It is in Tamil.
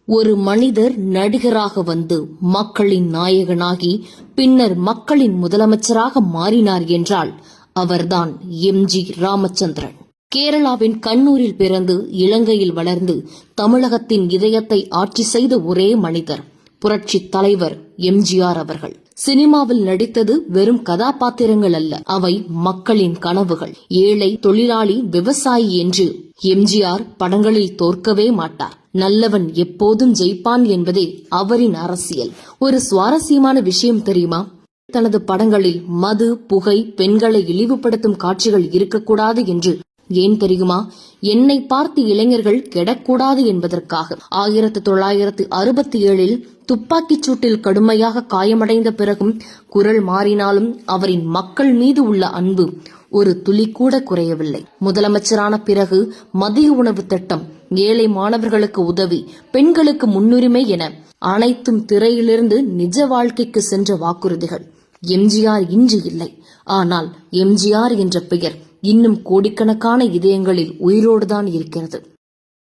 ஒரு மனிதர் நடிகராக வந்து மக்களின் நாயகனாகி பின்னர் மக்களின் முதலமைச்சராக மாறினார் என்றால் அவர்தான் எம்.ஜி. ராமச்சந்திரன். கேரளாவின் கண்ணூரில் பிறந்து இலங்கையில் வளர்ந்து தமிழகத்தின் இதயத்தை ஆட்சி செய்த ஒரே மனிதர் புரட்சி தலைவர் எம்.ஜி.ஆர். அவர்கள். சினிமாவில் நடித்தது வெறும் கதாபாத்திரங்கள் அல்ல, அவை மக்களின் கனவுகள். ஏழை, தொழிலாளி, விவசாயி என்று எம்.ஜி.ஆர். படங்களில் தோற்கவே மாட்டார். நல்லவன் எப்போதும் ஜெயிப்பான் என்பதே அவரின் அரசியல். ஒரு சுவாரஸ்யமான விஷயம் தெரியுமா? தனது படங்களில் மது, புகை, பெண்களை இழிவுபடுத்தும் காட்சிகள் இருக்கக்கூடாது என்று. ஏன் தெரியுமா? என்னை பார்த்து இளைஞர்கள் கெடக்கூடாது என்பதற்காக. 1967 துப்பாக்கிச் சூட்டில் கடுமையாக காயமடைந்த பிறகும் குரல் மாறினாலும் அவரின் மக்கள் மீது உள்ள அன்பு ஒரு துளி கூட குறையவில்லை. முதலமைச்சரான பிறகு மதிய உணவு திட்டம், ஏழை மாணவர்களுக்கு உதவி, பெண்களுக்கு முன்னுரிமை என அனைத்தும் திரையிலிருந்து நிஜ வாழ்க்கைக்கு சென்ற வாக்குறுதிகள். எம்.ஜி.ஆர். இன்று இல்லை, ஆனால் எம்.ஜி.ஆர். என்ற பெயர் இன்னும் கோடிக்கணக்கான இதயங்களில் உயிரோடுதான் இருக்கிறது.